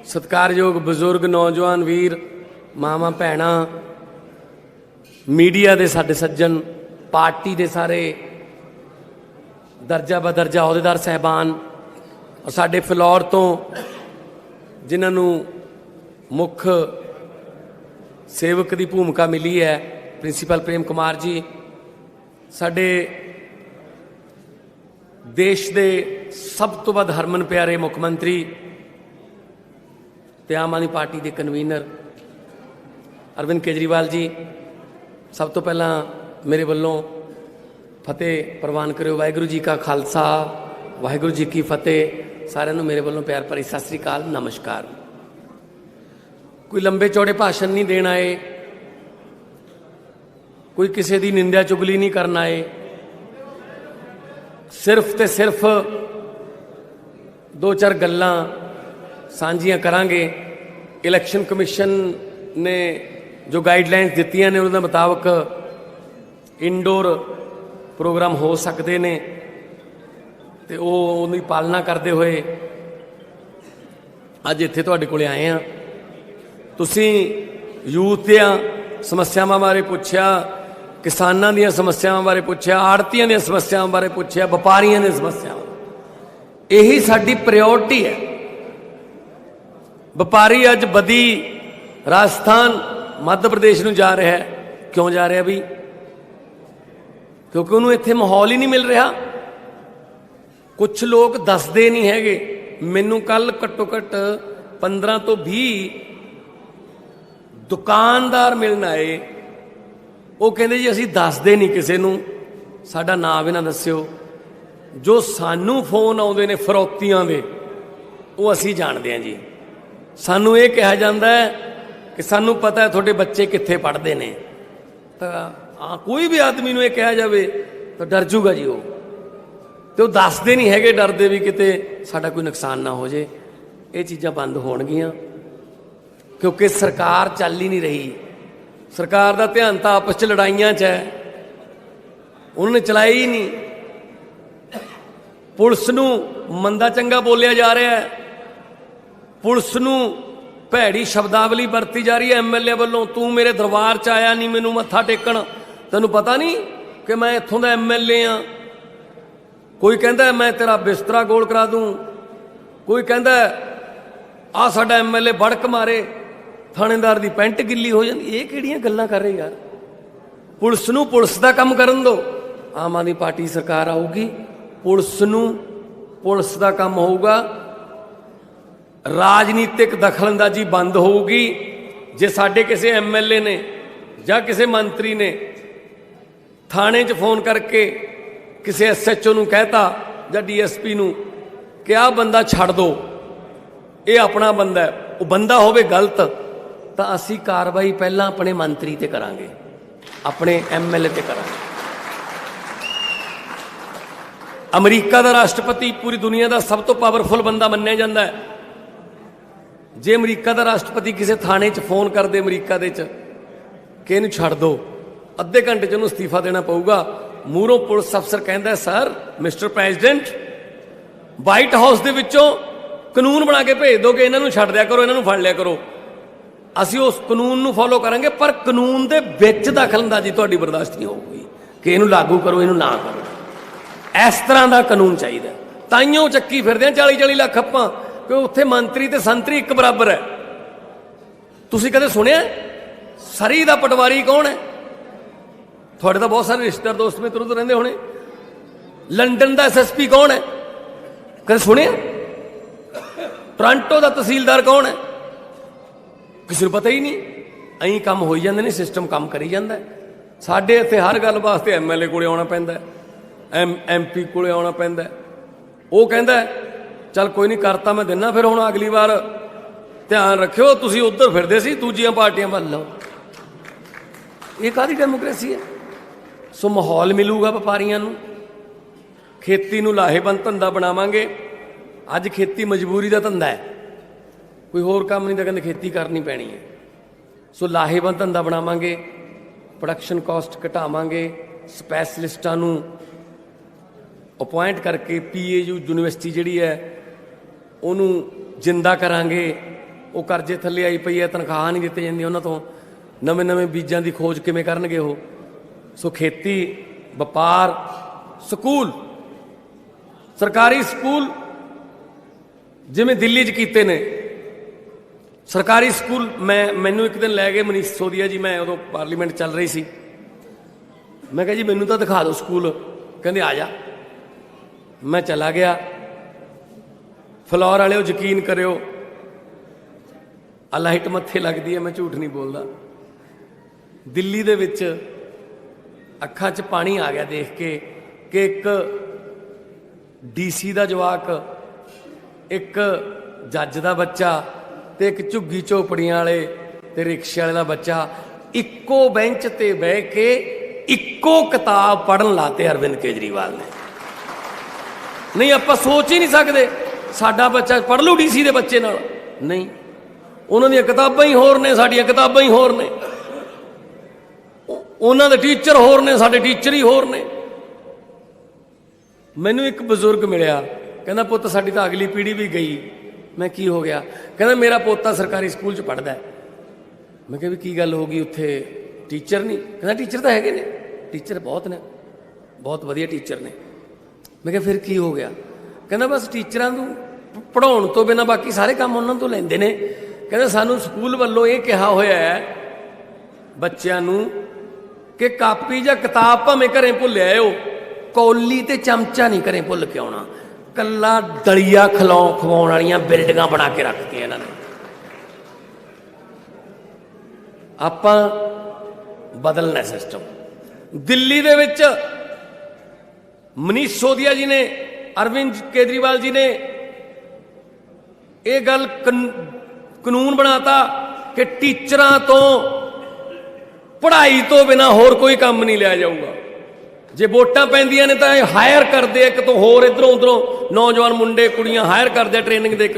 सत्कारयोग बजुर्ग नौजवान वीर मावां भैणां मीडिया दे साडे सज्जन पार्टी दे सारे दर्जा बदर्जा अहुदेदार साहबान और साडे फिलौर तो जिन्होंने मुख सेवक की भूमिका मिली है प्रिंसीपल प्रेम कुमार जी, साडे देश के सब तो वध हरमन प्यारे मुख मंत्री ते आम आदमी पार्टी के कन्वीनर अरविंद केजरीवाल जी, सब तो पहला मेरे वालों फतेह प्रवान करो। वाहिगुरू जी का खालसा वाहिगुरू जी की फतेह। सारिਆਂ ਨੂੰ मेरे वालों प्यार भरी सत श्री अकाल नमस्कार। कोई लंबे चौड़े भाषण नहीं देना है, कोई किसी की निंदा चुगली नहीं करना है, सिर्फ तो सिर्फ दो चार गल्लां सांझियां करांगे। इलैक्शन कमिशन ने जो गाइडलाइनस दित्तियां ने उन्होंने मुताबक इनडोर प्रोग्राम हो सकते ने ते उन्हीं पालना करते हुए अज इत्थे तुहाडे कोले आए हैं। तुसीं यूथ दियां समस्यावां बारे पुछया, किसानां दियां समस्यावां बारे पुछया, आड़तियां दियां समस्यावां बारे पुछया, व्यापारियों दी समस्यावां, यही साडी प्रायोरिटी है। व्यापारी अज बदी राजस्थान मध्य प्रदेश नूं जा रहा है। क्यों जा रहा भी? क्योंकि उन्होंने इत्थे माहौल ही नहीं मिल रहा। कुछ लोग दसदे नहीं हैगे। मैनू कल घट्टो घट्ट 15 तो 20 दुकानदार मिलना आए, वो कहते जी असीं दसदे नहीं किसी नूं, साडा नाम भी ना दस्सिओ। जो सानू फोन आउंदे ने फरौतियां दे वो असीं जाणदे हां जी। सानू ये कहा जाता है कि सानू पता है तुहाडे बच्चे कित्थे पढ़दे ने, तो कोई भी आदमी नूं ये कहा जाए तो डर जूगा जी। वो तो दसदे नहीं हैगे, डरदे भी किते साडा कोई नुकसान ना हो जाए। ये चीज़ां बंद होणगियां क्योंकि सरकार चल ही नहीं रही। सरकार का ध्यान तो आपस च लड़ाइयां च है, उन्होंने चलाई ही नहीं। पुलिस नूं मंदा चंगा बोलिया जा रहा है, पुलिस नूं भैड़ी शब्दावली बरती जा रही है MLA वालों। तू मेरे दरबार च आया नहीं मैनू मत्था टेकण, तैनू पता नहीं कि मैं इत्थों का MLA हाँ। कोई कहता मैं तेरा बिस्तरा गोल करा दूँ, कोई कहता आ साडा MLA बड़क मारे, थानेदार की पेंट गिल्ली हो जाती। ये किहड़ियां गल्लां कर रहे यार। पुलिस नूं पुलिस का काम करन दो। आम आदमी पार्टी सरकार आऊगी, पुलिस नूं पुलिस का काम होऊगा, राजनीतिक दखलअंदाजी बंद होगी। जे साडे किसी MLA ने या किसी मंत्री ने थाने च फोन करके किसी SHO नूं कहता या DSP नूं कि आ बंदा छड़ दो, ये अपना बंदा है, वो बंदा होवे गलत, तो असी कार्रवाई पहला अपने मंत्री ते करांगे, अपने MLA ते करांगे। अमरीका का राष्ट्रपति पूरी दुनिया का सब तो पावरफुल बंदा मन्निया जाता है। जे अमरीका का राष्ट्रपति किसी थाने च फोन कर दे अमरीका दे च कि इनू छड़ दो, अद्धे घंटे च उन्होंने इस्तीफा देना पऊगा। मूहरों पुलिस अफसर कहता है sir mister president white house के विचों कानून बना के भेज दो कि इन्हों छड़ दिया करो, इन्हों फड़ लिया करो। असी उस कानून नूं फॉलो करांगे, पर कानून के विच दखलअंदाजी तुहाडी बर्दाश्त नहीं होगी कि इनू लागू करो इनू ना करो। इस तरह का कानून चाहिए। ताइयों चक्की फिरदे 40-40 लाख अप्पां कि उत्थे मंत्री ते संतरी एक बराबर है। तुसीं कदे सुनिया सरी दा पटवारी कौन है? थोड़े तो बहुत सारे रिश्तेदार दोस्त में तुरंत रहंदे होने। लंडन का SSP कौन है? कदे सुनिया? टोरंटो का तहसीलदार कौन है? किसी को पता ही नहीं। अं काम हो जाते हैं, सिस्टम काम करी जाता है। साडे इत्थे हर गल वास्ते MLA कोले आउणा पैंदा है, MP कोले आउणा पैंदा है। वो कहता है चल कोई नहीं करता मैं देना, फिर हुण अगली बार ध्यान रखियो तुसीं उधर फिरदे सी दूजियां पार्टियां वल लो। ये काहदी डेमोक्रेसी है? सो माहौल मिलूगा व्यापारियों नूं, खेती नूं लाहेबंद धंधा बनावांगे। अज खेती मजबूरी का धंधा है, कोई होर काम नहीं, तो कहते खेती करनी पैनी है। सो लाहेबंद धंधा बनावांगे, प्रोडक्शन कॉस्ट घटावांगे, स्पैशलिस्टां नूं अपॉइंट करके PAU यूनिवर्सिटी जिहड़ी है उन्होंने जिंदा करांगे, ਉਹ ਕਰਜ਼ੇ ਥੱਲੇ ਆਈ ਪਈ ਹੈ, ਤਨਖਾਹ ਨਹੀਂ ਦਿੱਤੀ ਜਾਂਦੀ ਉਹਨਾਂ ਤੋਂ, ਨਵੇਂ ਨਵੇਂ ਬੀਜਾਂ ਦੀ ਖੋਜ ਕਿਵੇਂ ਕਰਨਗੇ ਉਹ। ਸੋ ਖੇਤੀ, ਵਪਾਰ, ਸਕੂਲ, ਸਰਕਾਰੀ ਸਕੂਲ ਜਿਵੇਂ ਦਿੱਲੀ 'ਚ ਕੀਤੇ ਨੇ ਸਰਕਾਰੀ ਸਕੂਲ। ਮੈਨੂੰ ਇੱਕ ਦਿਨ ਲੈ ਗਏ ਮਨੀਸ਼ ਸਿਸੋਦੀਆ ਜੀ, ਮੈਂ ਉਦੋਂ ਪਾਰਲੀਮੈਂਟ ਚੱਲ ਰਹੀ ਸੀ। ਮੈਂ ਕਿਹਾ ਜੀ ਮੈਨੂੰ ਤਾਂ ਦਿਖਾ ਦਿਓ ਸਕੂਲ। ਕਹਿੰਦੇ ਆ ਜਾ। ਮੈਂ ਚਲਾ ਗਿਆ। ਫਲੋਰ ਵਾਲਿਓ ਯਕੀਨ ਕਰਿਓ, ਆ ਲਾਈਟ ਮੱਥੇ ਲੱਗਦੀ ਹੈ, ਮੈਂ ਝੂਠ ਨਹੀਂ ਬੋਲਦਾ। ਦਿੱਲੀ ਦੇ ਵਿੱਚ ਅੱਖਾਂ 'ਚ ਪਾਣੀ ਆ ਗਿਆ ਦੇਖ ਕੇ ਕਿ ਇੱਕ DC ਦਾ ਜਵਾਕ, ਇੱਕ ਜੱਜ ਦਾ ਬੱਚਾ ਤੇ ਇੱਕ ਝੁੱਗੀ ਝੋਪੜੀਆਂ ਵਾਲੇ ਤੇ ਰਿਕਸ਼ੇ ਵਾਲੇ ਦਾ ਬੱਚਾ ਇੱਕੋ ਬੈਂਚ ਤੇ ਬਹਿ ਕੇ ਇੱਕੋ ਕਿਤਾਬ ਪੜ੍ਹਨ ਲਾਤੇ ਅਰਵਿੰਦ ਕੇਜਰੀਵਾਲ ਨੇ। ਨਹੀਂ, ਆਪਾਂ ਸੋਚ ਹੀ ਨਹੀਂ ਸਕਦੇ ਸਾਡਾ ਬੱਚਾ ਪੜ੍ਹ ਲੂ DC ਦੇ ਬੱਚੇ ਨਾਲ। ਨਹੀਂ, ਉਹਨਾਂ ਦੀਆਂ ਕਿਤਾਬਾਂ ਹੀ ਹੋਰ ਨੇ, ਸਾਡੀਆਂ ਕਿਤਾਬਾਂ ਹੀ ਹੋਰ ਨੇ। ਉਹਨਾਂ ਦੇ ਟੀਚਰ ਹੋਰ ਨੇ, ਸਾਡੇ ਟੀਚਰ ਹੀ ਹੋਰ ਨੇ। ਮੈਨੂੰ ਇੱਕ ਬਜ਼ੁਰਗ ਮਿਲਿਆ, ਕਹਿੰਦਾ ਪੁੱਤ ਸਾਡੀ ਤਾਂ ਅਗਲੀ ਪੀੜ੍ਹੀ ਵੀ ਗਈ। ਮੈਂ ਕੀ ਹੋ ਗਿਆ? ਕਹਿੰਦਾ ਮੇਰਾ ਪੋਤਾ ਸਰਕਾਰੀ ਸਕੂਲ 'ਚ ਪੜ੍ਹਦਾ। ਮੈਂ ਕਿਹਾ ਵੀ ਕੀ ਗੱਲ ਹੋ ਗਈ, ਉੱਥੇ ਟੀਚਰ ਨਹੀਂ? ਕਹਿੰਦਾ ਟੀਚਰ ਤਾਂ ਹੈਗੇ ਨੇ, ਟੀਚਰ ਬਹੁਤ ਨੇ, ਬਹੁਤ ਵਧੀਆ ਟੀਚਰ ਨੇ। ਮੈਂ ਕਿਹਾ ਫਿਰ ਕੀ ਹੋ ਗਿਆ? ਕਹਿੰਦਾ ਬਸ ਟੀਚਰਾਂ ਨੂੰ ਪੜ੍ਹਾਉਣ ਤੋਂ ਬਿਨਾਂ ਬਾਕੀ ਸਾਰੇ ਕੰਮ ਉਹਨਾਂ ਤੋਂ ਲੈਂਦੇ ਨੇ। ਕਹਿੰਦਾ ਸਾਨੂੰ ਸਕੂਲ ਵੱਲੋਂ ਇਹ ਕਿਹਾ ਹੋਇਆ ਹੈ ਬੱਚਿਆਂ ਨੂੰ ਕਿ ਕਾਪੀ ਜਾਂ ਕਿਤਾਬ ਭਾਵੇਂ ਘਰੇ ਭੁੱਲ ਆਇਓ, ਕੌਲੀ ਤੇ ਚਮਚਾ ਨਹੀਂ ਘਰੇ ਭੁੱਲ ਕੇ ਆਉਣਾ। ਕੱਲਾ ਦਲੀਆ ਖਵਾਉਣ ਵਾਲੀਆਂ ਬਿਲਡਿੰਗਾਂ ਬਣਾ ਕੇ ਰੱਖਤੀਆਂ ਇਹਨਾਂ ਨੇ। ਆਪਾਂ ਬਦਲਣਾ ਸਿਸਟਮ। ਦਿੱਲੀ ਦੇ ਵਿੱਚ ਮਨੀਸ਼ ਸਿਸੋਦੀਆ ਜੀ ਨੇ, ਅਰਵਿੰਦ ਕੇਜਰੀਵਾਲ ਜੀ ਨੇ ਇਹ ਗੱਲ ਕਾਨੂੰਨ ਬਣਾਤਾ ਕਿ ਟੀਚਰਾਂ ਤੋਂ ਪੜ੍ਹਾਈ ਤੋਂ ਬਿਨਾਂ ਹੋਰ ਕੋਈ ਕੰਮ ਨਹੀਂ ਲਿਆ ਜਾਊਗਾ। ਜੇ ਵੋਟਾਂ ਪੈਂਦੀਆਂ ਨੇ ਤਾਂ ਇਹ ਹਾਇਰ ਕਰਦੇ ਇੱਕ ਤੋਂ ਹੋਰ, ਇੱਧਰੋਂ ਉੱਧਰੋਂ ਨੌਜਵਾਨ ਮੁੰਡੇ ਕੁੜੀਆਂ ਹਾਇਰ ਕਰਦੇ ਟ੍ਰੇਨਿੰਗ ਦੇ।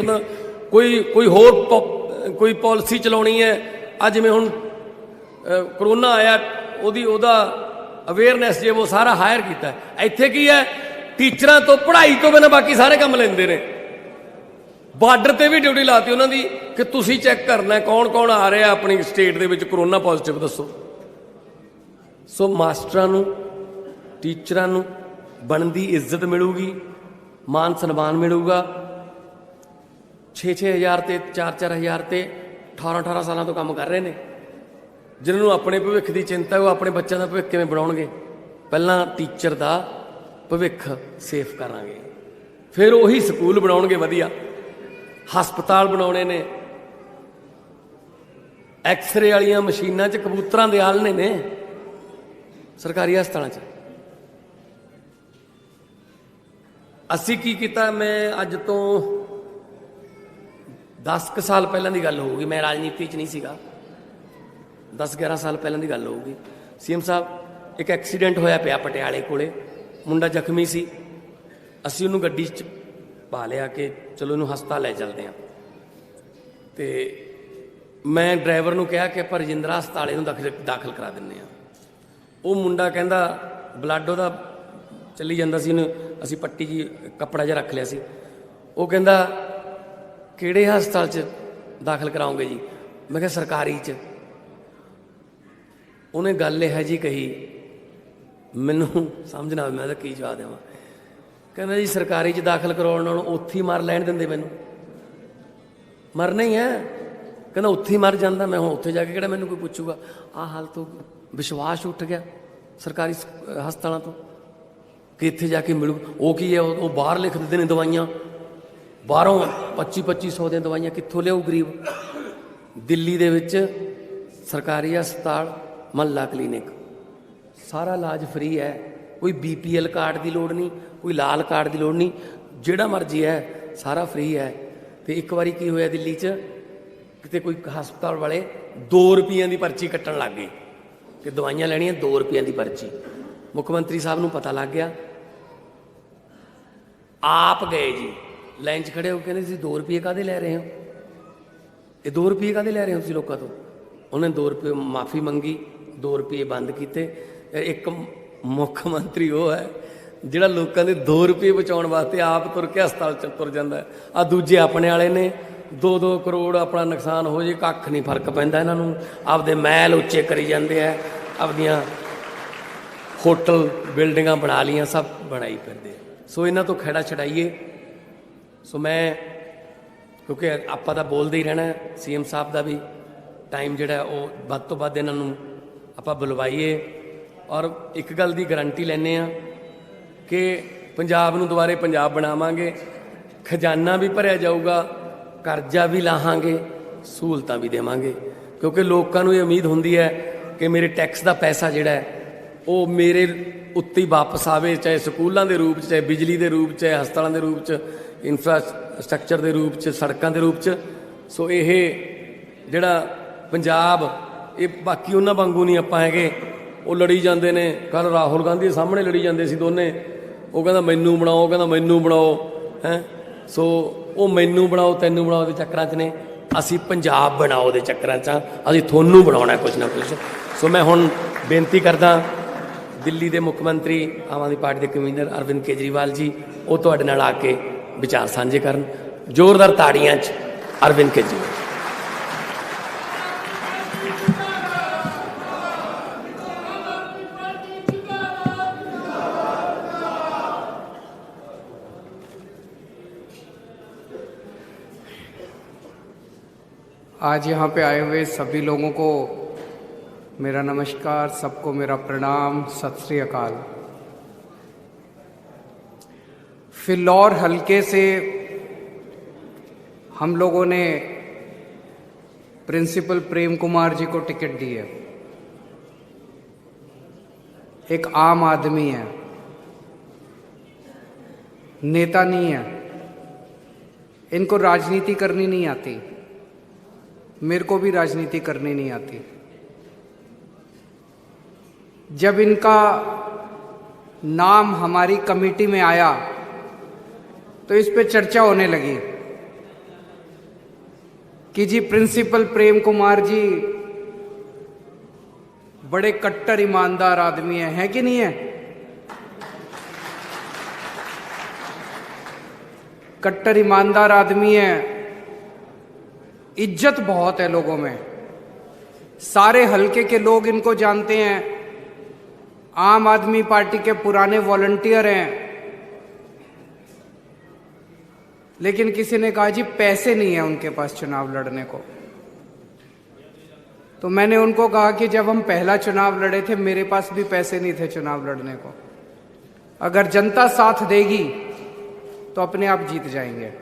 ਕੋਈ ਹੋਰ ਕੋਈ ਪਾਲਿਸੀ ਚਲਾਉਣੀ ਹੈ। ਅੱਜ ਜਿਵੇਂ ਹੁਣ ਕਰੋਨਾ ਆਇਆ, ਉਹਦਾ ਅਵੇਅਰਨੈਸ ਜੇ ਉਹ ਸਾਰਾ ਹਾਇਰ ਕੀਤਾ। ਇੱਥੇ ਕੀ ਹੈ, ਟੀਚਰਾਂ ਤੋਂ ਪੜ੍ਹਾਈ ਤੋਂ ਬਿਨਾਂ ਬਾਕੀ ਸਾਰੇ ਕੰਮ ਲੈਂਦੇ ਨੇ। ਬਾਰਡਰ ਤੇ ਵੀ ਡਿਊਟੀ ਲਾਤੀ ਉਹਨਾਂ ਦੀ ਕਿ ਤੁਸੀਂ ਚੈੱਕ ਕਰਨਾ ਕੌਣ ਕੌਣ ਆ ਰਿਹਾ ਆਪਣੀ ਸਟੇਟ ਦੇ ਵਿੱਚ ਕਰੋਨਾ ਪੋਜ਼ਿਟਿਵ, ਦੱਸੋ। ਸੋ ਮਾਸਟਰਾਂ ਨੂੰ, ਟੀਚਰਾਂ ਨੂੰ ਬਣਦੀ ਇੱਜ਼ਤ ਮਿਲੂਗੀ, ਮਾਨ ਸਨਮਾਨ ਮਿਲੂਗਾ। 6-6 ਹਜ਼ਾਰ ਤੇ 4-4 ਹਜ਼ਾਰ ਤੇ 18-18 ਸਾਲਾਂ ਤੋਂ ਕੰਮ ਕਰ ਰਹੇ ਨੇ। ਜਿਨ੍ਹਾਂ ਨੂੰ ਆਪਣੇ ਭਵਿੱਖ ਦੀ ਚਿੰਤਾ, ਉਹ ਆਪਣੇ ਬੱਚਿਆਂ ਦਾ ਭਵਿੱਖ ਕਿਵੇਂ ਬਣਾਉਣਗੇ? ਪਹਿਲਾਂ ਟੀਚਰ ਦਾ ਭਵਿੱਖ ਸੇਫ ਕਰਾਂਗੇ, ਫਿਰ ਉਹੀ ਸਕੂਲ ਬਣਾਉਣਗੇ ਵਧੀਆ, ਹਸਪਤਾਲ ਬਣਾਉਣੇ ਨੇ। ਐਕਸਰੇ ਵਾਲੀਆਂ ਮਸ਼ੀਨਾਂ 'ਚ ਕਬੂਤਰਾਂ ਦੇ ਆਲਣੇ ਨੇ ਸਰਕਾਰੀ ਹਸਪਤਾਲਾਂ 'ਚ। ਅਸੀਂ ਕੀ ਕੀਤਾ? ਮੈਂ ਅੱਜ ਤੋਂ 10 ਕੁ ਸਾਲ ਪਹਿਲਾਂ ਦੀ ਗੱਲ ਹੋਊਗੀ, ਮੈਂ ਰਾਜਨੀਤੀ 'ਚ ਨਹੀਂ ਸੀਗਾ, 10-11 ਸਾਲ ਪਹਿਲਾਂ ਦੀ ਗੱਲ ਹੋਊਗੀ। CM ਸਾਹਿਬ, ਇੱਕ ਐਕਸੀਡੈਂਟ ਹੋਇਆ ਪਿਆ ਪਟਿਆਲੇ ਕੋਲੇ, ਮੁੰਡਾ ਜ਼ਖਮੀ ਸੀ। ਅਸੀਂ ਉਹਨੂੰ ਗੱਡੀ 'ਚ ਪਾ ਲਿਆ ਕਿ ਚਲੋ ਇਹਨੂੰ ਹਸਪਤਾਲ ਲੈ ਚੱਲਦੇ ਹਾਂ। ਤੇ ਮੈਂ ਡਰਾਈਵਰ ਨੂੰ ਕਿਹਾ ਕਿ ਆਪਾਂ ਰਜਿੰਦਰਾ ਹਸਪਤਾਲ ਇਹਨੂੰ ਦਾਖਲ ਕਰਾ ਦਿੰਦੇ ਹਾਂ। ਉਹ ਮੁੰਡਾ ਕਹਿੰਦਾ ਬਲੱਡ ਉਹਦਾ ਚੱਲੀ ਜਾਂਦਾ ਸੀ, ਉਹਨੂੰ ਅਸੀਂ ਪੱਟੀ ਜੀ ਕੱਪੜਾ ਜਿਹਾ ਰੱਖ ਲਿਆ ਸੀ। ਉਹ ਕਹਿੰਦਾ ਕਿਹੜੇ ਹਸਪਤਾਲ 'ਚ ਦਾਖਲ ਕਰਾਉਂਗੇ ਜੀ? ਮੈਂ ਕਿਹਾ ਸਰਕਾਰੀ 'ਚ। ਉਹਨੇ ਗੱਲ ਇਹੋ ਜਿਹੀ ਕਹੀ, ਮੈਨੂੰ ਸਮਝ ਨਾ ਆਵੇ ਮੈਂ ਤਾਂ ਕੀ ਜਵਾਬ ਦੇਵਾਂ। ਕਹਿੰਦਾ ਜੀ ਸਰਕਾਰੀ 'ਚ ਦਾਖਲ ਕਰਾਉਣ ਨਾਲੋਂ ਉੱਥੇ ਹੀ ਮਰ ਲੈਣ ਦਿੰਦੇ ਮੈਨੂੰ। ਮਰਨਾ ਹੀ ਹੈ, ਕਹਿੰਦਾ ਉੱਥੇ ਹੀ ਮਰ ਜਾਂਦਾ ਮੈਂ, ਹੁਣ ਉੱਥੇ ਜਾ ਕੇ ਕਿਹੜਾ ਮੈਨੂੰ ਕੋਈ ਪੁੱਛੂਗਾ। ਆਹ ਹਾਲ ਤੋਂ ਵਿਸ਼ਵਾਸ ਉੱਠ ਗਿਆ ਸਰਕਾਰੀ ਹਸਪਤਾਲਾਂ ਤੋਂ ਕਿ ਇੱਥੇ ਜਾ ਕੇ ਮਿਲੂ। ਉਹ ਕੀ ਹੈ, ਉਹ ਬਾਹਰ ਲਿਖ ਦਿੰਦੇ ਨੇ ਦਵਾਈਆਂ, ਬਾਹਰੋਂ 2500 ਦੀਆਂ ਦਵਾਈਆਂ ਕਿੱਥੋਂ ਲਿਆਊ ਗਰੀਬ। ਦਿੱਲੀ ਦੇ ਵਿੱਚ ਸਰਕਾਰੀ ਹਸਪਤਾਲ, ਮਹੱਲਾ ਕਲੀਨਿਕ, ਸਾਰਾ ਇਲਾਜ ਫ੍ਰੀ ਹੈ। ਕੋਈ BPL ਕਾਰਡ ਦੀ ਲੋੜ ਨਹੀਂ, ਕੋਈ ਲਾਲ ਕਾਰਡ ਦੀ ਲੋੜ ਨਹੀਂ, ਜਿਹੜਾ ਮਰਜ਼ੀ ਹੈ ਸਾਰਾ ਫ੍ਰੀ ਹੈ। ਤੇ ਇੱਕ ਵਾਰੀ ਕੀ ਹੋਇਆ ਦਿੱਲੀ 'ਚ, ਕਿਤੇ ਕੋਈ ਹਸਪਤਾਲ ਵਾਲੇ 2 ਰੁਪਈਆਂ ਦੀ ਪਰਚੀ ਕੱਟਣ ਲੱਗ ਗਏ ਕਿ ਦਵਾਈਆਂ ਲੈਣੀਆਂ 2 ਰੁਪਈਆਂ ਦੀ ਪਰਚੀ। ਮੁੱਖ ਮੰਤਰੀ ਸਾਹਿਬ ਨੂੰ ਪਤਾ ਲੱਗ ਗਿਆ, ਆਪ ਗਏ ਜੀ ਲਾਈਨ 'ਚ ਖੜੇ ਹੋ ਕੇ, ਕਹਿੰਦੇ ਤੁਸੀਂ 2 ਰੁਪਏ ਕਾਹਦੇ ਲੈ ਰਹੇ ਹੋ? ਇਹ 2 ਰੁਪਏ ਕਾਹਦੇ ਲੈ ਰਹੇ ਹੋ ਤੁਸੀਂ ਲੋਕਾਂ ਤੋਂ? ਉਹਨੇ 2 ਰੁਪਏ ਮਾਫੀ ਮੰਗੀ, 2 ਰੁਪਏ ਬੰਦ ਕੀਤੇ। ਇੱਕ ਮੁੱਖ ਮੰਤਰੀ ਉਹ ਹੈ ਜਿਹੜਾ ਲੋਕਾਂ ਦੇ 2 ਰੁਪਏ ਬਚਾਉਣ ਵਾਸਤੇ ਆਪ ਤੁਰ ਕੇ ਹਸਪਤਾਲ 'ਚ ਤੁਰ ਜਾਂਦਾ ਹੈ। ਆ ਦੂਜੇ ਆਪਣੇ ਵਾਲੇ ਨੇ, 2-2 करोड़ अपना नुकसान हो जाए कख नहीं फर्क पैंदा इन्हां नूं। आपदे महल उच्चे करी जाते हैं, आपदियां होटल बिल्डिंगां बना लियां, सब बनाई फिरदे। सो इन्हां तो खैड़ा छड़ाइए। सो मैं क्योंकि आपां तां बोलदे ही रहना, CM साहब का भी टाइम जिहड़ा वो वध तो वध इन्हां नूं आपां बुलवाइए और एक गल की गारंटी लैने आ कि पंजाब नूं दुबारे पंजाब बनावांगे, खजाना भी भरिया जाऊगा, करजा भी लाहांगे, सहूलतां भी देवांगे। क्योंकि लोगों को ये उम्मीद होंदी है कि मेरे टैक्स का पैसा जिहड़ा है वो मेरे उत्ते ही वापस आवे, चाहे स्कूलों के रूप, चाहे बिजली के रूप, चाहे हस्पतालों के रूप, इंफ्रास्ट्रक्चर के रूप, सड़कों के रूप। सो ये जिहड़ा पंजाब ये बाकी उन्हां वांगू नहीं आपां हैगे, वो लड़ी जाते हैं। कल राहुल गांधी सामने लड़ी जाते सी दोने, वो कहता मैनू बनाओ, कहता मैनू बनाओ हैं। सो वो मैनू बनाओ तैनू बनाओ के चक्कर च ने, असी पंजाब बनाओ के चक्कर च असी थोनू बनाना कुछ ना कुछ। सो मैं हुण बेनती करदा दिल्ली के मुख्य मंत्री आम आदमी पार्टी के कन्वीनर अरविंद केजरीवाल जी, वो तुहाडे नाल आके विचार साझे करन। जोरदार ताड़ियां च अरविंद केजरीवाल। आज यहाँ पे आए हुए सभी लोगों को मेरा नमस्कार, सबको मेरा प्रणाम, सत श्री अकाल। फिलौर हलके से हम लोगों ने प्रिंसिपल प्रेम कुमार जी को टिकट दी है। एक आम आदमी है, नेता नहीं है, इनको राजनीति करनी नहीं आती, मेरे को भी राजनीति करनी नहीं आती। जब इनका नाम हमारी कमेटी में आया तो इस पे चर्चा होने लगी कि जी प्रिंसिपल प्रेम कुमार जी बड़े कट्टर ईमानदार आदमी हैं कि नहीं है? कट्टर ईमानदार आदमी है, इज्जत बहुत है लोगों में, सारे हलके के लोग इनको जानते हैं, आम आदमी पार्टी के पुराने वॉलंटियर हैं। लेकिन किसी ने कहा जी पैसे नहीं है उनके पास चुनाव लड़ने को। तो मैंने उनको कहा कि जब हम पहला चुनाव लड़े थे मेरे पास भी पैसे नहीं थे चुनाव लड़ने को। अगर जनता साथ देगी तो अपने आप जीत जाएंगे।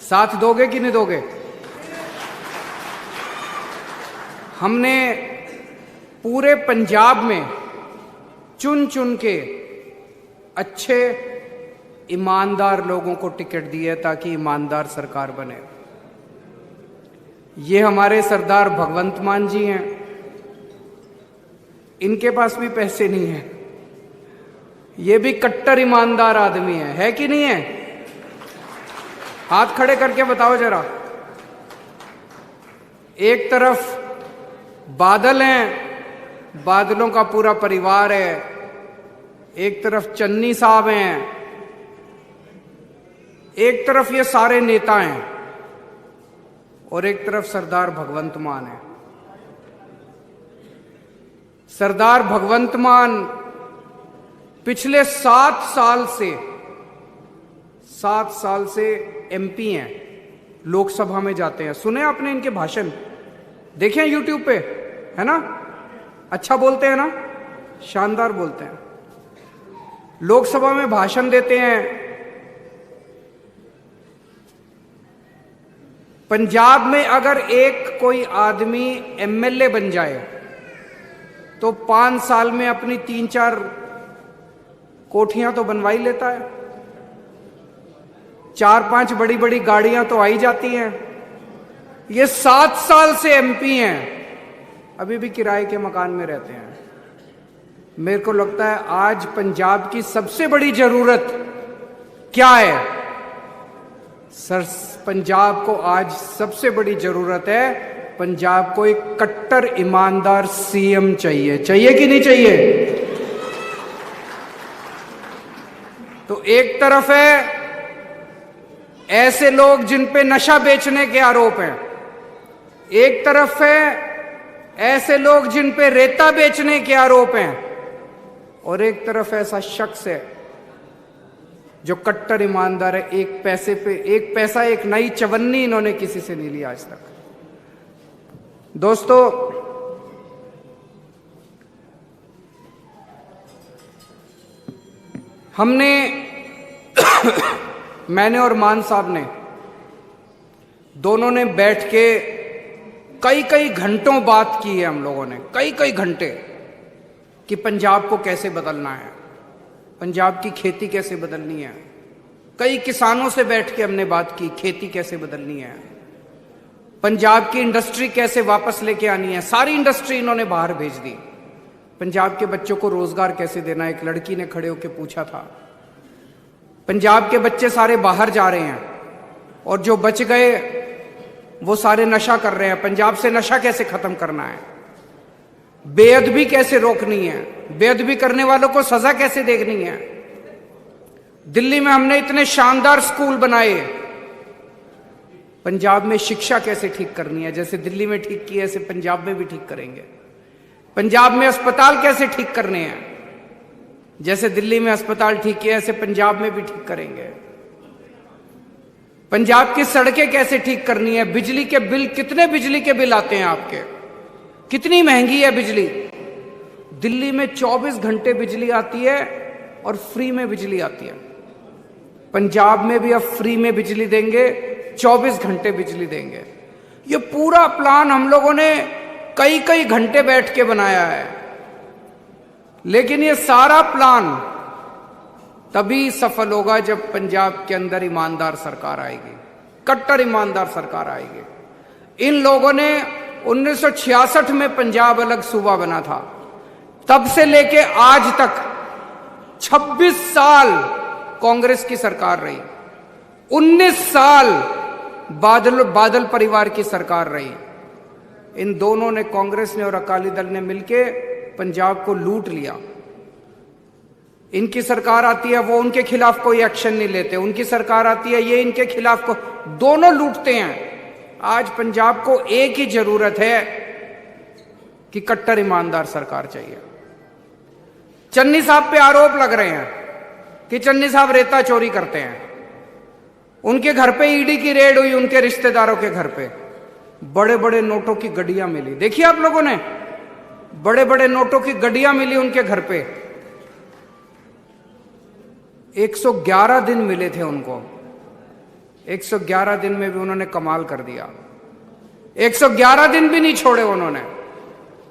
साथ दोगे कि नहीं दोगे? हमने पूरे पंजाब में चुन चुन के अच्छे ईमानदार लोगों को टिकट दी है ताकि ईमानदार सरकार बने। ये हमारे सरदार भगवंत मान जी हैं, इनके पास भी पैसे नहीं है, ये भी कट्टर ईमानदार आदमी है कि नहीं है? हाथ खड़े करके बताओ जरा। एक तरफ बादल हैं, बादलों का पूरा परिवार है, एक तरफ चन्नी साहब हैं, एक तरफ ये सारे नेता हैं और एक तरफ सरदार भगवंत मान है। सरदार भगवंत मान पिछले 7 साल से MP हैं, लोकसभा में जाते हैं। सुने आपने इनके भाषण? देखें YouTube पे, है ना? अच्छा बोलते हैं ना, शानदार बोलते हैं। लोकसभा में भाषण देते हैं। पंजाब में अगर एक कोई आदमी MLA बन जाए तो 5 साल में अपनी 3-4 कोठियां तो बनवा ही लेता है, 4-5 बड़ी बड़ी गाड़ियां तो आई जाती हैं। ये 7 साल से MP हैं, अभी भी किराए के मकान में रहते हैं। मेरे को लगता है आज पंजाब की सबसे बड़ी जरूरत क्या है? सर, पंजाब को आज सबसे बड़ी जरूरत है, पंजाब को एक कट्टर ईमानदार CM चाहिए। चाहिए कि नहीं चाहिए? तो एक तरफ है ऐसे लोग जिन पे नशा बेचने के आरोप हैं, एक तरफ है ऐसे लोग जिन पे रेता बेचने के आरोप हैं, और एक तरफ ऐसा शख्स है जो कट्टर ईमानदार है। एक पैसे पे एक पैसा, एक नई चवन्नी इन्होंने किसी से नहीं लिया आज तक। दोस्तों, हमने मैंने और मान साहब ने दोनों ने बैठ के कई कई घंटों बात की है। हम लोगों ने कई कई घंटे कि पंजाब को कैसे बदलना है, पंजाब की खेती कैसे बदलनी है। कई किसानों से बैठ के हमने बात की, खेती कैसे बदलनी है, पंजाब की इंडस्ट्री कैसे वापस लेके आनी है। सारी इंडस्ट्री इन्होंने बाहर भेज दी। पंजाब के बच्चों को रोजगार कैसे देना, एक लड़की ने खड़े होकर पूछा था। पंजाब के बच्चे सारे बाहर जा रहे हैं और जो बच गए वो सारे नशा कर रहे हैं। पंजाब से नशा कैसे खत्म करना है, बेअदबी कैसे रोकनी है, बेअदबी करने वालों को सजा कैसे देखनी है। दिल्ली में हमने इतने शानदार स्कूल बनाए, पंजाब में शिक्षा कैसे ठीक करनी है। जैसे दिल्ली में ठीक की ऐसे पंजाब में भी ठीक करेंगे। पंजाब में अस्पताल कैसे ठीक करने हैं, जैसे दिल्ली में अस्पताल ठीक किए ऐसे पंजाब में भी ठीक करेंगे। पंजाब की सड़कें कैसे ठीक करनी है, बिजली के बिल, कितने बिजली के बिल आते हैं आपके, कितनी महंगी है बिजली। दिल्ली में 24 घंटे बिजली आती है और फ्री में बिजली आती है। पंजाब में भी अब फ्री में बिजली देंगे, 24 घंटे बिजली देंगे। ये पूरा प्लान हम लोगों ने कई कई घंटे बैठ के बनाया है। लेकिन ये सारा प्लान तभी सफल होगा जब पंजाब के अंदर ईमानदार सरकार आएगी, कट्टर ईमानदार सरकार आएगी। इन लोगों ने 1966 में पंजाब अलग सूबा बना था, तब से लेके आज तक 26 साल कांग्रेस की सरकार रही, 19 साल बादल परिवार की सरकार रही। इन दोनों ने, कांग्रेस ने और अकाली दल ने मिलके पंजाब को लूट लिया। इनकी सरकार आती है, वो उनके खिलाफ कोई एक्शन नहीं लेते। उनकी सरकार आती है, ये इनके खिलाफ को, दोनों लूटते हैं। आज पंजाब को एक ही जरूरत है कि कट्टर ईमानदार सरकार चाहिए। चन्नी साहब पे आरोप लग रहे हैं कि चन्नी साहब रेता चोरी करते हैं। उनके घर पे ईडी की रेड हुई, उनके रिश्तेदारों के घर पे बड़े बड़े नोटों की गड्डियां मिली। देखिए आप लोगों ने, बड़े बड़े नोटों की गड्डियां मिली उनके घर पे। 111 दिन मिले थे उनको, 111 दिन में भी उन्होंने कमाल कर दिया। 111 दिन भी नहीं छोड़े उन्होंने।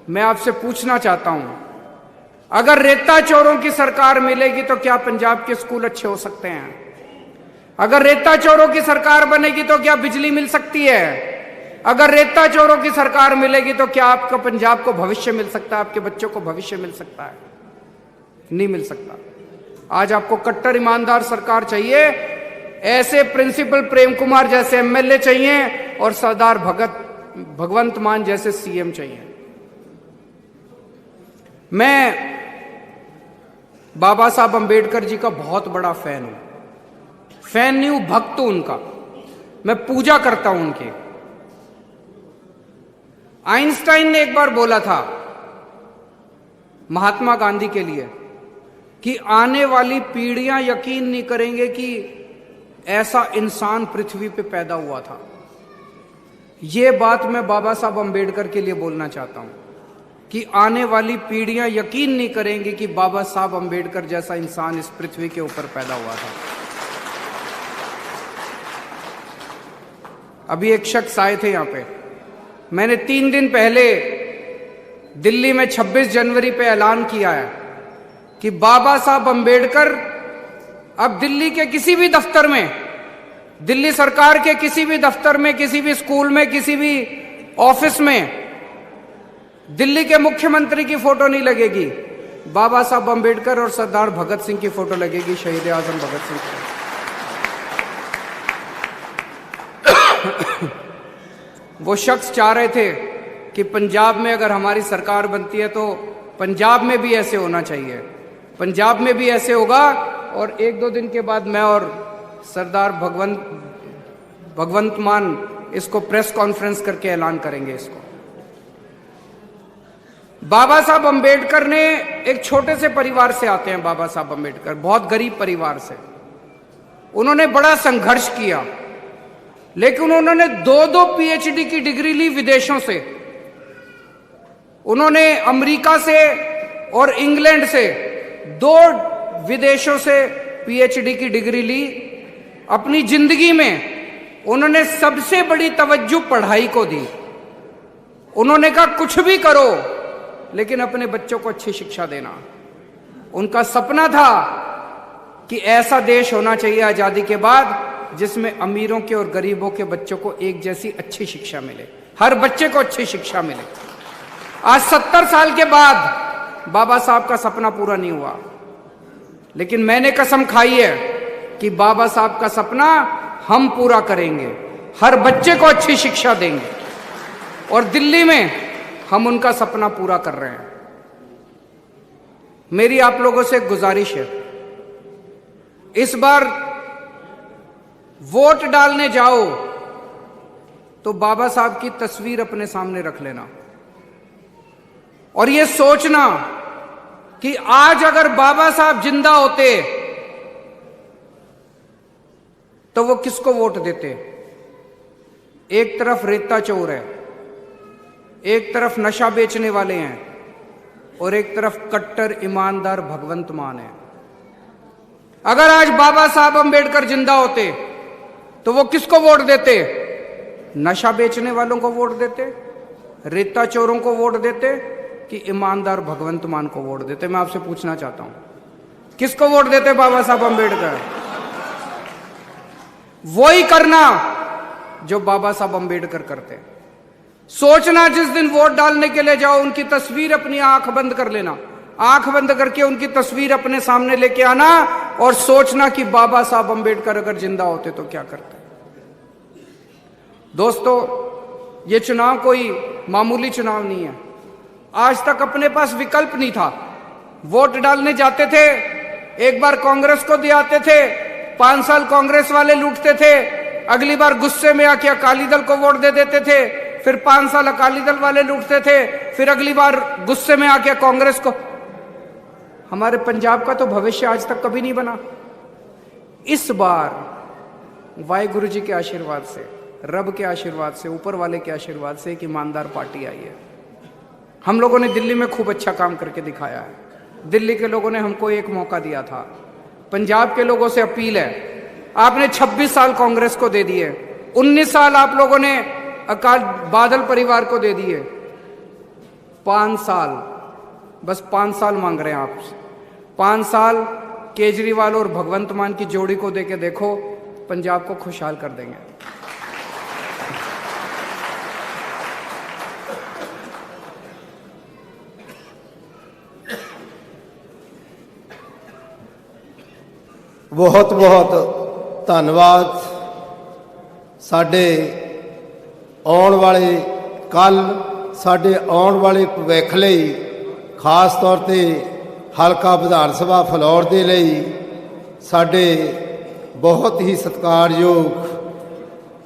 मैं आपसे पूछना चाहता हूं, अगर रेता चोरों की सरकार मिलेगी तो क्या पंजाब के स्कूल अच्छे हो सकते हैं? अगर रेता चोरों की सरकार बनेगी तो क्या बिजली मिल सकती है? अगर रेता चोरों की सरकार मिलेगी तो क्या आपका पंजाब को भविष्य मिल सकता है, आपके बच्चों को भविष्य मिल सकता है? नहीं मिल सकता। आज आपको कट्टर ईमानदार सरकार चाहिए, ऐसे प्रिंसिपल प्रेम कुमार जैसे एमएलए चाहिए और सरदार भगवंत मान जैसे सीएम चाहिए। मैं बाबा साहब अंबेडकर जी का बहुत बड़ा फैन हूं। फैन नहीं हूं, भक्त हूं उनका। मैं पूजा करता हूं उनकी। आइंस्टाइन ने एक बार बोला था महात्मा गांधी के लिए कि आने वाली पीढ़ियां यकीन नहीं करेंगे कि ऐसा इंसान पृथ्वी पे पैदा हुआ था। यह बात मैं बाबा साहब अंबेडकर के लिए बोलना चाहता हूं कि आने वाली पीढ़ियां यकीन नहीं करेंगी कि बाबा साहब अंबेडकर जैसा इंसान इस पृथ्वी के ऊपर पैदा हुआ था। अभी एक शख्स आए थे यहां पे, मैंने 3 दिन पहले दिल्ली में 26 जनवरी पे ऐलान किया है कि बाबा साहब अंबेडकर अब दिल्ली के किसी भी दफ्तर में, दिल्ली सरकार के किसी भी दफ्तर में, किसी भी स्कूल में, किसी भी ऑफिस में दिल्ली के मुख्यमंत्री की फोटो नहीं लगेगी, बाबा साहब अंबेडकर और सरदार भगत सिंह की फोटो लगेगी, शहीद आजम भगत सिंह की। वो शख्स चाह रहे थे कि पंजाब में अगर हमारी सरकार बनती है तो पंजाब में भी ऐसे होना चाहिए, पंजाब में भी ऐसे होगा। और 1-2 दिन के बाद मैं और सरदार भगवंत मान इसको प्रेस कॉन्फ्रेंस करके ऐलान करेंगे इसको। बाबा साहब अंबेडकर ने एक छोटे से परिवार से आते हैं। बाबा साहब अंबेडकर बहुत गरीब परिवार से, उन्होंने बड़ा संघर्ष किया, लेकिन उन्होंने दो पीएचडी की डिग्री ली विदेशों से। उन्होंने अमेरिका से और इंग्लैंड से 2 विदेशों से पीएचडी की डिग्री ली। अपनी जिंदगी में उन्होंने सबसे बड़ी तवज्जो पढ़ाई को दी। उन्होंने कहा कुछ भी करो लेकिन अपने बच्चों को अच्छी शिक्षा देना। उनका सपना था कि ऐसा देश होना चाहिए आजादी के बाद जिसमें अमीरों के और गरीबों के बच्चों को एक जैसी अच्छी शिक्षा मिले, हर बच्चे को अच्छी शिक्षा मिले। आज 70 साल के बाद बाबा साहब का सपना पूरा नहीं हुआ, लेकिन मैंने कसम खाई है कि बाबा साहब का सपना हम पूरा करेंगे, हर बच्चे को अच्छी शिक्षा देंगे। और दिल्ली में हम उनका सपना पूरा कर रहे हैं। मेरी आप लोगों से एक गुजारिश है, इस बार वोट डालने जाओ तो बाबा साहब की तस्वीर अपने सामने रख लेना और ये सोचना कि आज अगर बाबा साहब जिंदा होते तो वो किसको वोट देते। एक तरफ रेता चोर है, एक तरफ नशा बेचने वाले हैं और एक तरफ कट्टर ईमानदार भगवंत मान है। अगर आज बाबा साहब अंबेडकर जिंदा होते तो वो किसको वोट देते? नशा बेचने वालों को वोट देते, रेता चोरों को वोट देते कि ईमानदार भगवंत मान को वोट देते? मैं आपसे पूछना चाहता हूं किसको वोट देते बाबा साहब अंबेडकर? वही करना जो बाबा साहब अंबेडकर करते। सोचना जिस दिन वोट डालने के लिए जाओ उनकी तस्वीर अपनी आंख बंद कर लेना, आंख बंद करके उनकी तस्वीर अपने सामने लेके आना और सोचना कि बाबा साहब अंबेडकर अगर जिंदा होते तो क्या करते। दोस्तों, ये चुनाव कोई मामूली चुनाव नहीं है। आज तक अपने पास विकल्प नहीं था। वोट डालने जाते थे, एक बार कांग्रेस को दे आते थे, 5 साल कांग्रेस वाले लूटते थे, अगली बार गुस्से में आके अकाली दल को वोट दे देते थे, फिर 5 साल अकाली दल वाले लूटते थे, फिर अगली बार गुस्से में आके कांग्रेस को। हमारे पंजाब का तो भविष्य आज तक कभी नहीं बना। इस बार वाहिगुरु जी के आशीर्वाद से, रब के आशीर्वाद से, ऊपर वाले के आशीर्वाद से एक ईमानदार पार्टी आई है। हम लोगों ने दिल्ली में खूब अच्छा काम करके दिखाया है। दिल्ली के लोगों ने हमको एक मौका दिया था। पंजाब के लोगों से अपील है, आपने 26 साल कांग्रेस को दे दिए, 19 साल आप लोगों ने अकाल बादल परिवार को दे दिए, 5 साल, बस 5 साल मांग रहे हैं आपसे। 5 साल केजरीवाल और भगवंत मान की जोड़ी को देके देखो, पंजाब को खुशहाल कर देंगे। बहुत बहुत धन्यवाद। साडे आने वाले कल, साडे आने वाले भविख लई, खास तौर पे हलका विधान सभा फलौर दे लई साडे बहुत ही सत्कारयोग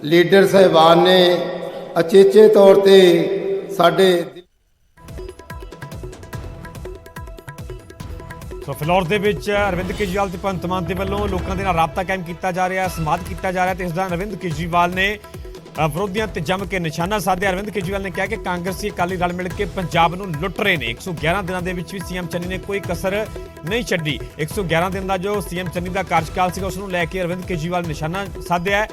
लीडर साहिबान ने अचेचे तौर पे साडे ਫਿਲੌਰ ਦੇ ਵਿੱਚ ਅਰਵਿੰਦ ਕੇਜਰੀਵਾਲ ਤੇ ਭਗਵੰਤ ਮਾਨ ਦੇ ਵੱਲੋਂ ਲੋਕਾਂ ਦੇ ਨਾਲ ਰਾਬਤਾ ਕਾਇਮ ਕੀਤਾ ਜਾ ਰਿਹਾ, ਸੰਵਾਦ ਕੀਤਾ ਜਾ ਰਿਹਾ ਤੇ ਇਸ ਦੌਰਾਨ ਅਰਵਿੰਦ ਕੇਜਰੀਵਾਲ ਨੇ ਵਿਰੋਧੀਆਂ ਤੇ ਜੰਮ ਕੇ ਨਿਸ਼ਾਨਾ ਸਾਧਿਆ। ਅਰਵਿੰਦ ਕੇਜਰੀਵਾਲ ਨੇ ਕਿਹਾ ਕਿ ਕਾਂਗਰਸੀ ਅਕਾਲੀ ਰਲ ਮਿਲ ਕੇ ਪੰਜਾਬ ਨੂੰ ਲੁੱਟ ਰਹੇ ਨੇ। 111 ਦਿਨਾਂ ਦੇ ਵਿੱਚ ਵੀ ਸੀਐਮ ਚੰਨੀ ਨੇ ਕੋਈ ਕਸਰ ਨਹੀਂ ਛੱਡੀ। 111 ਦਿਨ ਦਾ ਜੋ ਸੀਐਮ ਚੰਨੀ ਦਾ ਕਾਰਜਕਾਲ ਸੀਗਾ ਉਸ ਨੂੰ ਲੈ ਕੇ ਅਰਵਿੰਦ ਕੇਜਰੀਵਾਲ ਨੇ ਨਿਸ਼ਾਨਾ ਸਾਧਿਆ।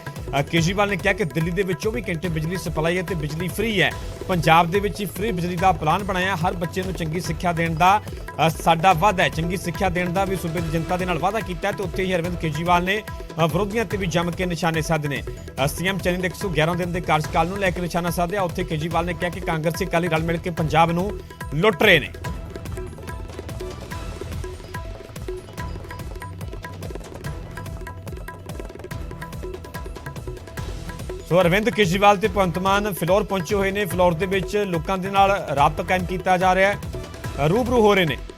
ਕੇਜਰੀਵਾਲ ਨੇ ਕਿਹਾ ਕਿ ਦਿੱਲੀ ਦੇ ਵਿੱਚ 24 ਘੰਟੇ ਬਿਜਲੀ ਸਪਲਾਈ ਹੈ ਤੇ ਬਿਜਲੀ ਫ੍ਰੀ ਹੈ। ਪੰਜਾਬ ਦੇ ਵਿੱਚ ਹੀ ਫ੍ਰੀ ਬਿਜਲੀ ਦਾ ਪਲਾਨ ਬਣਾਇਆ। ਹਰ ਬੱਚੇ ਨੂੰ ਚੰਗੀ ਸਿੱਖਿਆ ਦੇਣ ਦਾ ਸਾਡਾ ਵਾਅਦਾ ਹੈ। ਚੰਗੀ ਸਿੱਖਿਆ ਦੇਣ ਦਾ ਵੀ ਸੂਬੇ ਦੀ ਜਨਤਾ ਦੇ ਨਾਲ ਵਾਅਦਾ ਕੀਤਾ ਤੇ ਉੱਥੇ ਹੀ ਅਰਵਿੰਦ ਕੇਜਰੀਵਾਲ ਨੇ ਵਿਰੋਧੀਆਂ ਤੇ ਵੀ ਜੰਮ ਕੇ ਨਿਸ਼ਾਨੇ ਸਾਧੇ ਨੇ। ਸੀਐਮ ਚੰਨੀ ਦੇ 111 ਦਿਨ ਦੇ ਕਾਰਜਕਾਲ ਨੂੰ ਲੈ ਕੇ ਨਿਸ਼ਾਨਾ ਸਾਧਿਆ। ਉੱਥੇ ਕੇਜਰੀਵਾਲ ਨੇ ਕਿਹਾ ਕਿ ਕਾਂਗਰਸੀ ਅਕਾਲੀ ਰਲ ਮਿਲ ਕੇ ਪੰਜਾਬ ਨੂੰ ਲੁੱਟ ਰਹੇ ਨੇ। ਸੋ ਅਰਵਿੰਦ ਕੇਜਰੀਵਾਲ ਤੇ ਭਗਵੰਤ ਮਾਨ ਫਿਲੌਰ ਪਹੁੰਚੇ ਹੋਏ ਨੇ। ਫਿਲੌਰ ਦੇ ਵਿੱਚ ਲੋਕਾਂ ਦੇ ਨਾਲ ਰਾਬਤਾ ਕਾਇਮ ਕੀਤਾ ਜਾ ਰਿਹਾ ਹੈ, रूबरू हो रहे हैं।